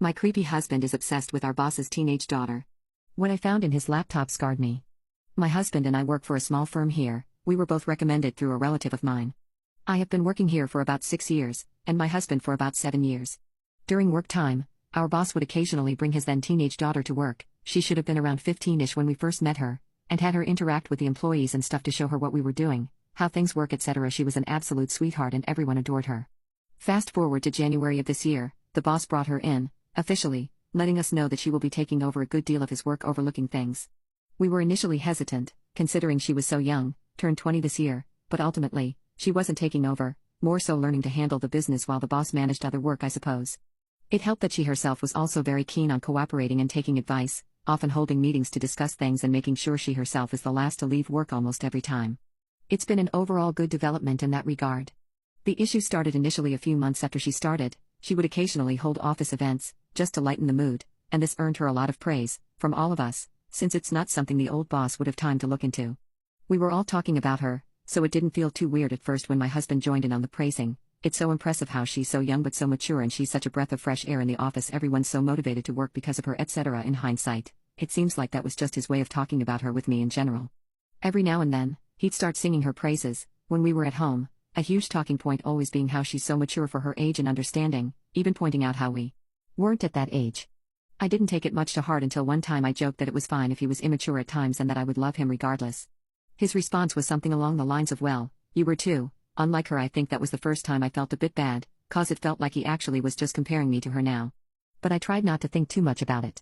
My creepy husband is obsessed with our boss's teenage daughter. What I found in his laptop scarred me. My husband and I work for a small firm here. We were both recommended through a relative of mine. I have been working here for about 6 years, and my husband for about 7 years. During work time, our boss would occasionally bring his then teenage daughter to work. She should have been around 15ish when we first met her, and had her interact with the employees and stuff to show her what we were doing, how things work, etc. She was an absolute sweetheart and everyone adored her. Fast forward to January of this year, the boss brought her in, officially, letting us know that she will be taking over a good deal of his work, overlooking things. We were initially hesitant, considering she was so young, turned 20 this year, but ultimately, she wasn't taking over, more so learning to handle the business while the boss managed other work, I suppose. It helped that she herself was also very keen on cooperating and taking advice, often holding meetings to discuss things and making sure she herself is the last to leave work almost every time. It's been an overall good development in that regard. The issue started initially a few months after she started. She would occasionally hold office events, just to lighten the mood, and this earned her a lot of praise, from all of us, since it's not something the old boss would have time to look into. We were all talking about her, so it didn't feel too weird at first when my husband joined in on the praising. It's so impressive how she's so young but so mature, and she's such a breath of fresh air in the office, everyone's so motivated to work because of her, etc. In hindsight, it seems like that was just his way of talking about her with me in general. Every now and then, he'd start singing her praises, when we were at home, a huge talking point always being how she's so mature for her age and understanding, even pointing out how we weren't at that age. I didn't take it much to heart until one time I joked that it was fine if he was immature at times and that I would love him regardless. His response was something along the lines of, "Well, you were too." Unlike her, I think that was the first time I felt a bit bad, cause it felt like he actually was just comparing me to her now. But I tried not to think too much about it.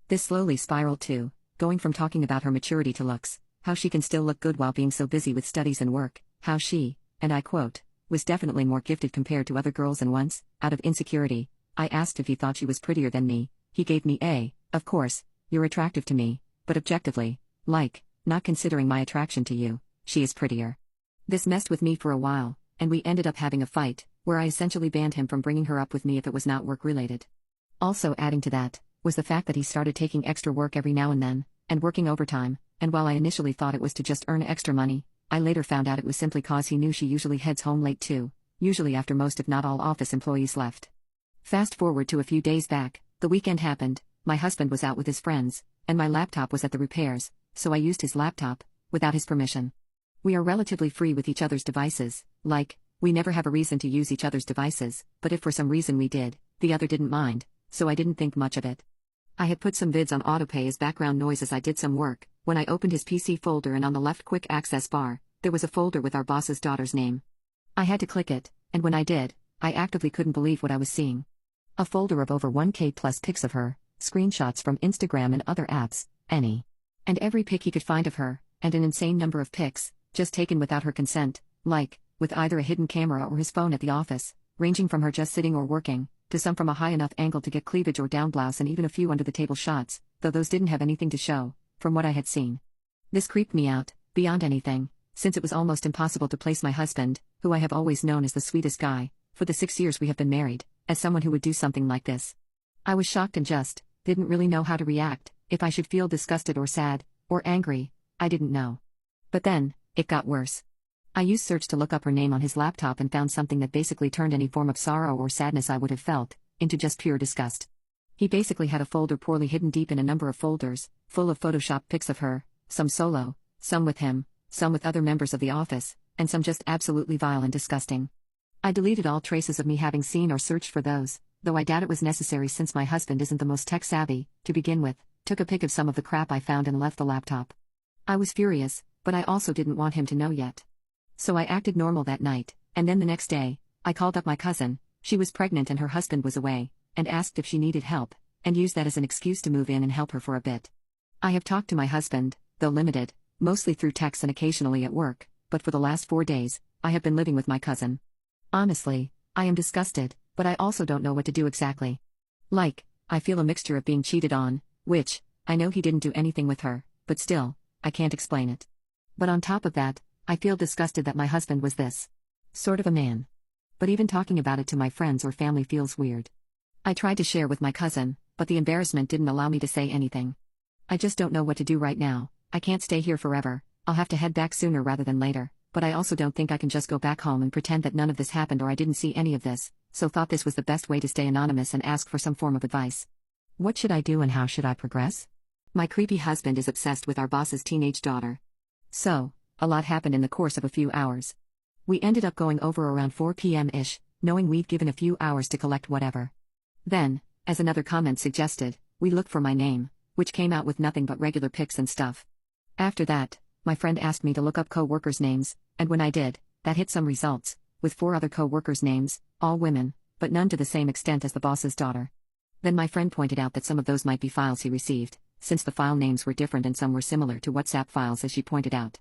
This slowly spiraled too, going from talking about her maturity to looks, how she can still look good while being so busy with studies and work, how she, and I quote, was definitely more gifted compared to other girls, and once, out of insecurity, I asked if he thought she was prettier than me. He gave me a, "Of course, you're attractive to me, but objectively, like, not considering my attraction to you, she is prettier." This messed with me for a while, and we ended up having a fight, where I essentially banned him from bringing her up with me if it was not work-related. Also adding to that, was the fact that he started taking extra work every now and then, and working overtime, and while I initially thought it was to just earn extra money, I later found out it was simply cause he knew she usually heads home late too, usually after most if not all office employees left. Fast forward to a few days back, the weekend happened, my husband was out with his friends, and my laptop was at the repairs, so I used his laptop, without his permission. We are relatively free with each other's devices, like, we never have a reason to use each other's devices, but if for some reason we did, the other didn't mind, so I didn't think much of it. I had put some vids on autopay as background noise as I did some work, when I opened his PC folder, and on the left quick access bar, there was a folder with our boss's daughter's name. I had to click it, and when I did, I actively couldn't believe what I was seeing. A folder of over 1K plus pics of her, screenshots from Instagram and other apps, any and every pic he could find of her, and an insane number of pics, just taken without her consent, like, with either a hidden camera or his phone at the office, ranging from her just sitting or working, to some from a high enough angle to get cleavage or down blouse, and even a few under the table shots, though those didn't have anything to show, from what I had seen. This creeped me out, beyond anything, since it was almost impossible to place my husband, who I have always known as the sweetest guy, for the 6 years we have been married, as someone who would do something like this. I was shocked and just didn't really know how to react, if I should feel disgusted or sad, or angry, I didn't know. But then, it got worse. I used search to look up her name on his laptop and found something that basically turned any form of sorrow or sadness I would have felt, into just pure disgust. He basically had a folder poorly hidden deep in a number of folders, full of Photoshop pics of her, some solo, some with him, some with other members of the office, and some just absolutely vile and disgusting. I deleted all traces of me having seen or searched for those, though I doubt it was necessary since my husband isn't the most tech-savvy, to begin with, took a pic of some of the crap I found and left the laptop. I was furious, but I also didn't want him to know yet. So I acted normal that night, and then the next day, I called up my cousin. She was pregnant and her husband was away, and asked if she needed help, and used that as an excuse to move in and help her for a bit. I have talked to my husband, though limited, mostly through text and occasionally at work, but for the last 4 days, I have been living with my cousin. Honestly, I am disgusted, but I also don't know what to do exactly. Like, I feel a mixture of being cheated on, which, I know he didn't do anything with her, but still, I can't explain it. But on top of that, I feel disgusted that my husband was this sort of a man. But even talking about it to my friends or family feels weird. I tried to share with my cousin, but the embarrassment didn't allow me to say anything. I just don't know what to do right now. I can't stay here forever. I'll have to head back sooner rather than later, but I also don't think I can just go back home and pretend that none of this happened or I didn't see any of this, so thought this was the best way to stay anonymous and ask for some form of advice. What should I do and how should I progress? My creepy husband is obsessed with our boss's teenage daughter. So, a lot happened in the course of a few hours. We ended up going over around 4 p.m.-ish, knowing we'd given a few hours to collect whatever. Then, as another comment suggested, we looked for my name, which came out with nothing but regular pics and stuff. After that, my friend asked me to look up co-workers' names, and when I did, that hit some results, with 4 other co-workers' names, all women, but none to the same extent as the boss's daughter. Then my friend pointed out that some of those might be files he received, since the file names were different and some were similar to WhatsApp files as she pointed out.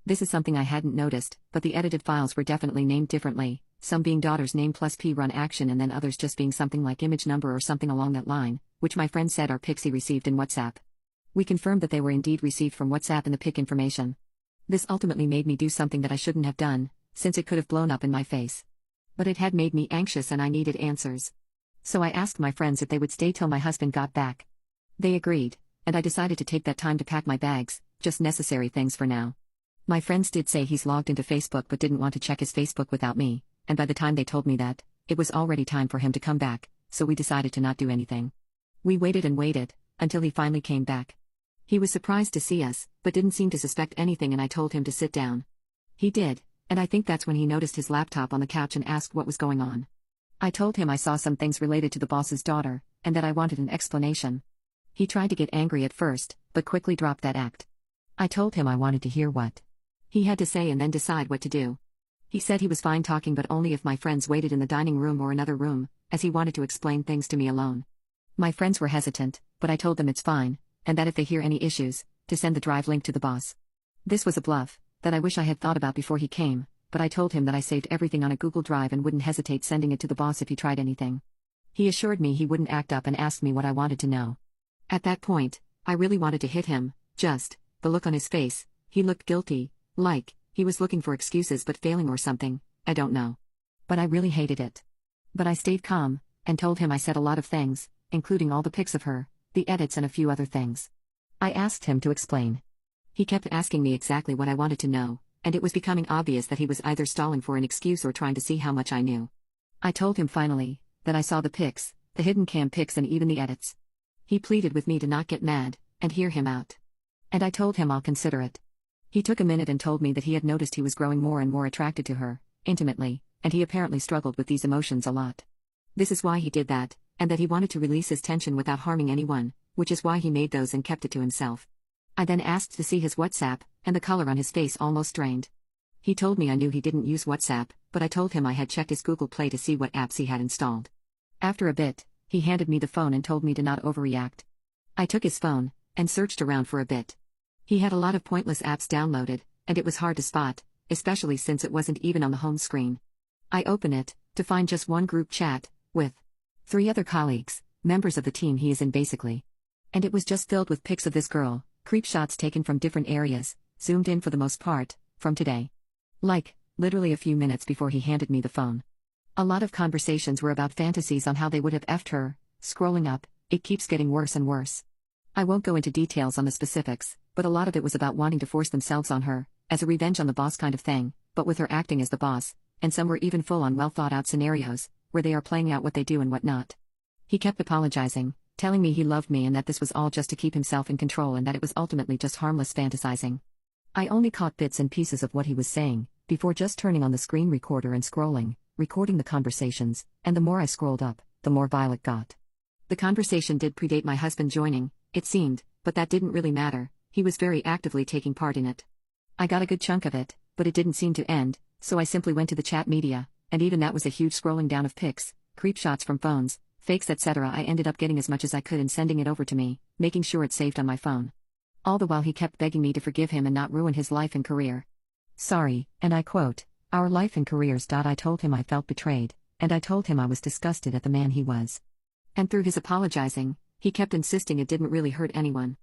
This is something I hadn't noticed, but the edited files were definitely named differently, some being daughter's name plus P-run action and then others just being something like image number or something along that line, which my friend said are pics he received in WhatsApp. We confirmed that they were indeed received from WhatsApp in the pic information. This ultimately made me do something that I shouldn't have done, since it could have blown up in my face. But it had made me anxious and I needed answers. So I asked my friends if they would stay till my husband got back. They agreed, and I decided to take that time to pack my bags, just necessary things for now. My friends did say he's logged into Facebook but didn't want to check his Facebook without me, and by the time they told me that, it was already time for him to come back, so we decided to not do anything. We waited and waited, until he finally came back. He was surprised to see us, but didn't seem to suspect anything and I told him to sit down. He did, and I think that's when he noticed his laptop on the couch and asked what was going on. I told him I saw some things related to the boss's daughter, and that I wanted an explanation. He tried to get angry at first, but quickly dropped that act. I told him I wanted to hear what he had to say and then decide what to do. He said he was fine talking but only if my friends waited in the dining room or another room, as he wanted to explain things to me alone. My friends were hesitant, but I told them it's fine, and that if they hear any issues, to send the drive link to the boss. This was a bluff that I wish I had thought about before he came, but I told him that I saved everything on a Google Drive and wouldn't hesitate sending it to the boss if he tried anything. He assured me he wouldn't act up and asked me what I wanted to know. At that point, I really wanted to hit him, just, the look on his face, he looked guilty, like he was looking for excuses but failing or something, I don't know. But I really hated it. But I stayed calm, and told him I said a lot of things, including all the pics of her, the edits and a few other things. I asked him to explain. He kept asking me exactly what I wanted to know, and it was becoming obvious that he was either stalling for an excuse or trying to see how much I knew. I told him finally, that I saw the pics, the hidden cam pics and even the edits. He pleaded with me to not get mad, and hear him out. And I told him I'll consider it. He took a minute and told me that he had noticed he was growing more and more attracted to her, intimately, and he apparently struggled with these emotions a lot. This is why he did that, and that he wanted to release his tension without harming anyone, which is why he made those and kept it to himself. I then asked to see his WhatsApp, and the color on his face almost strained. He told me I knew he didn't use WhatsApp, but I told him I had checked his Google Play to see what apps he had installed. After a bit, he handed me the phone and told me to not overreact. I took his phone, and searched around for a bit. He had a lot of pointless apps downloaded, and it was hard to spot, especially since it wasn't even on the home screen. I open it, to find just one group chat, with 3 other colleagues, members of the team he is in basically. And it was just filled with pics of this girl, creep shots taken from different areas, zoomed in for the most part, from today. Like, literally a few minutes before he handed me the phone. A lot of conversations were about fantasies on how they would have effed her. Scrolling up, it keeps getting worse and worse. I won't go into details on the specifics, but a lot of it was about wanting to force themselves on her, as a revenge on the boss kind of thing, but with her acting as the boss, and some were even full on well thought out scenarios, where they are playing out what they do and what not. He kept apologizing, telling me he loved me and that this was all just to keep himself in control and that it was ultimately just harmless fantasizing. I only caught bits and pieces of what he was saying, before just turning on the screen recorder and scrolling, recording the conversations, and the more I scrolled up, the more vile it got. The conversation did predate my husband joining, it seemed, but that didn't really matter, he was very actively taking part in it. I got a good chunk of it, but it didn't seem to end, so I simply went to the chat media, and even that was a huge scrolling down of pics, creep shots from phones, fakes etc. I ended up getting as much as I could and sending it over to me, making sure it's saved on my phone. All the while he kept begging me to forgive him and not ruin his life and career. Sorry, and I quote, our life and careers. I told him I felt betrayed, and I told him I was disgusted at the man he was. And through his apologizing, he kept insisting it didn't really hurt anyone.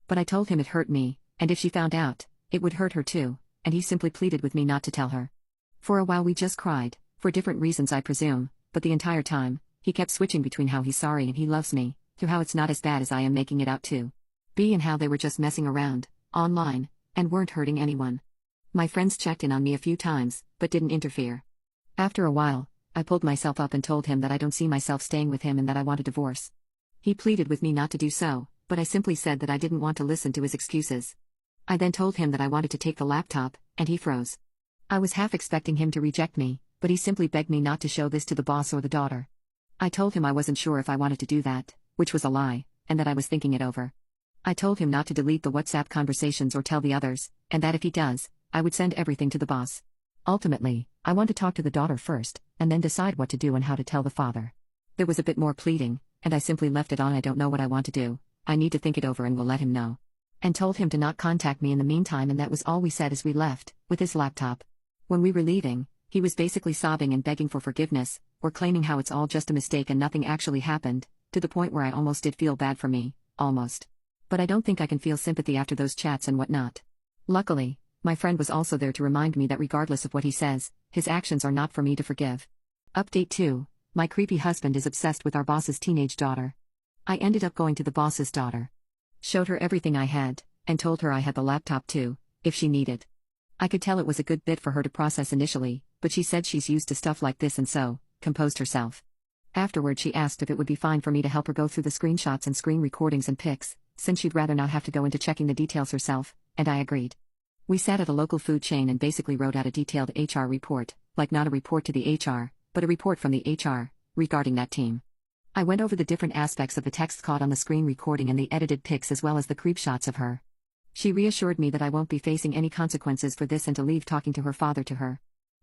But I told him it hurt me, and if she found out, it would hurt her too, and he simply pleaded with me not to tell her. For a while we just cried, for different reasons I presume, but the entire time, he kept switching between how he's sorry and he loves me, to how it's not as bad as I am making it out to be and how they were just messing around, online, and weren't hurting anyone. My friends checked in on me a few times, but didn't interfere. After a while, I pulled myself up and told him that I don't see myself staying with him and that I want a divorce. He pleaded with me not to do so, but I simply said that I didn't want to listen to his excuses. I then told him that I wanted to take the laptop, and he froze. I was half expecting him to reject me, but he simply begged me not to show this to the boss or the daughter. I told him I wasn't sure if I wanted to do that, which was a lie, and that I was thinking it over. I told him not to delete the WhatsApp conversations or tell the others, and that if he does, I would send everything to the boss. Ultimately, I want to talk to the daughter first, and then decide what to do and how to tell the father. There was a bit more pleading, and I simply left it on I don't know what I want to do, I need to think it over and will let him know. And told him to not contact me in the meantime, and that was all we said as we left, with his laptop. When we were leaving, he was basically sobbing and begging for forgiveness, or claiming how it's all just a mistake and nothing actually happened, to the point where I almost did feel bad for me, almost. But I don't think I can feel sympathy after those chats and whatnot. Luckily, my friend was also there to remind me that regardless of what he says, his actions are not for me to forgive. Update 2. My creepy husband is obsessed with our boss's teenage daughter. I ended up going to the boss's daughter. Showed her everything I had, and told her I had the laptop too, if she needed. I could tell it was a good bit for her to process initially, but she said she's used to stuff like this and so, composed herself. Afterward she asked if it would be fine for me to help her go through the screenshots and screen recordings and pics, since she'd rather not have to go into checking the details herself, and I agreed. We sat at a local food chain and basically wrote out a detailed HR report, like not a report to the HR, but a report from the HR, regarding that team. I went over the different aspects of the text caught on the screen recording and the edited pics as well as the creep shots of her. She reassured me that I won't be facing any consequences for this and to leave talking to her father to her.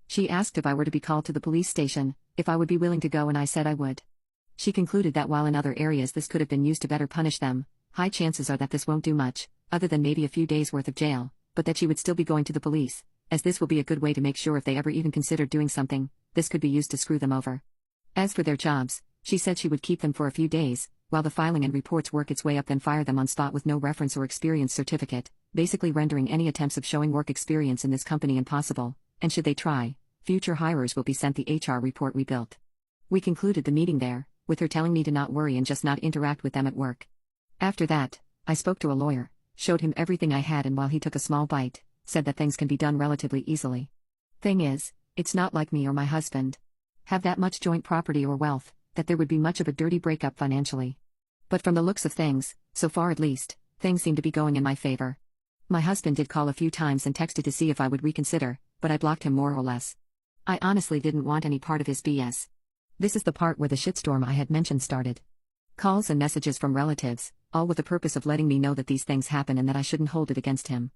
She asked if I were to be called to the police station, if I would be willing to go, and I said I would. She concluded that while in other areas this could have been used to better punish them, high chances are that this won't do much, other than maybe a few days worth of jail, but that she would still be going to the police, as this will be a good way to make sure if they ever even considered doing something, this could be used to screw them over. As for their jobs, she said she would keep them for a few days, while the filing and reports work its way up, then fire them on spot with no reference or experience certificate, basically rendering any attempts of showing work experience in this company impossible, and should they try, future hirers will be sent the HR report we built. We concluded the meeting there, with her telling me to not worry and just not interact with them at work. After that, I spoke to a lawyer, showed him everything I had, and while he took a small bite, said that things can be done relatively easily. Thing is, it's not like me or my husband have that much joint property or wealth, that there would be much of a dirty breakup financially. But from the looks of things, so far at least, things seem to be going in my favor. My husband did call a few times and texted to see if I would reconsider, but I blocked him more or less. I honestly didn't want any part of his BS. This is the part where the shitstorm I had mentioned started. Calls and messages from relatives, all with the purpose of letting me know that these things happen and that I shouldn't hold it against him.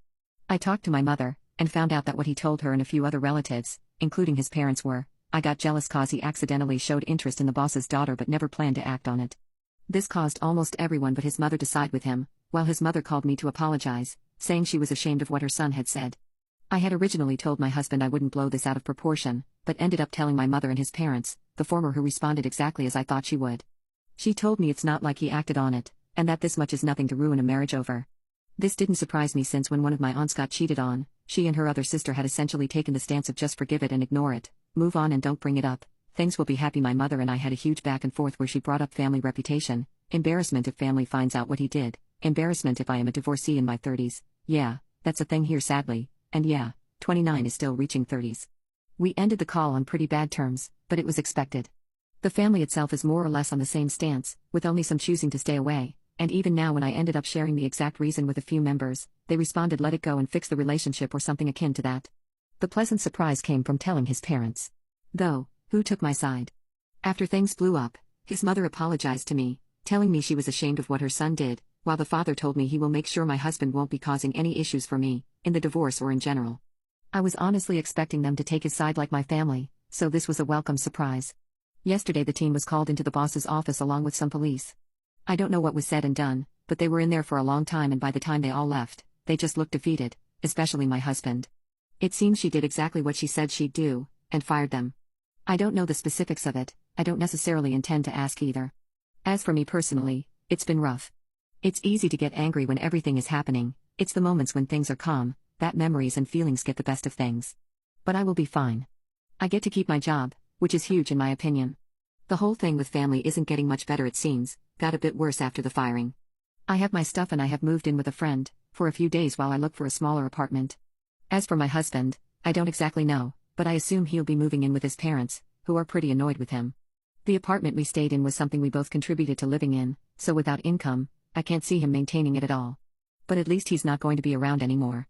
I talked to my mother, and found out that what he told her and a few other relatives, including his parents, were, I got jealous cause he accidentally showed interest in the boss's daughter but never planned to act on it. This caused almost everyone but his mother to side with him, while his mother called me to apologize, saying she was ashamed of what her son had said. I had originally told my husband I wouldn't blow this out of proportion, but ended up telling my mother and his parents, the former who responded exactly as I thought she would. She told me it's not like he acted on it, and that this much is nothing to ruin a marriage over. This didn't surprise me, since when one of my aunts got cheated on, she and her other sister had essentially taken the stance of just forgive it and ignore it, move on and don't bring it up. Things will be happy. My mother and I had a huge back and forth where she brought up family reputation, embarrassment if family finds out what he did, embarrassment if I am a divorcee in my 30s, yeah, that's a thing here sadly, and yeah, 29 is still reaching 30s. We ended the call on pretty bad terms, but it was expected. The family itself is more or less on the same stance, with only some choosing to stay away, and even now when I ended up sharing the exact reason with a few members, they responded let it go and fix the relationship or something akin to that. The pleasant surprise came from telling his parents, though, who took my side. After things blew up, his mother apologized to me, telling me she was ashamed of what her son did, while the father told me he will make sure my husband won't be causing any issues for me, in the divorce or in general. I was honestly expecting them to take his side like my family, so this was a welcome surprise. Yesterday the team was called into the boss's office along with some police. I don't know what was said and done, but they were in there for a long time, and by the time they all left, they just looked defeated, especially my husband. It seems she did exactly what she said she'd do, and fired them. I don't know the specifics of it, I don't necessarily intend to ask either. As for me personally, it's been rough. It's easy to get angry when everything is happening, it's the moments when things are calm, that memories and feelings get the best of things. But I will be fine. I get to keep my job, which is huge in my opinion. The whole thing with family isn't getting much better, it seems, got a bit worse after the firing. I have my stuff and I have moved in with a friend, for a few days while I look for a smaller apartment. As for my husband, I don't exactly know, but I assume he'll be moving in with his parents, who are pretty annoyed with him. The apartment we stayed in was something we both contributed to living in, so without income, I can't see him maintaining it at all. But at least he's not going to be around anymore.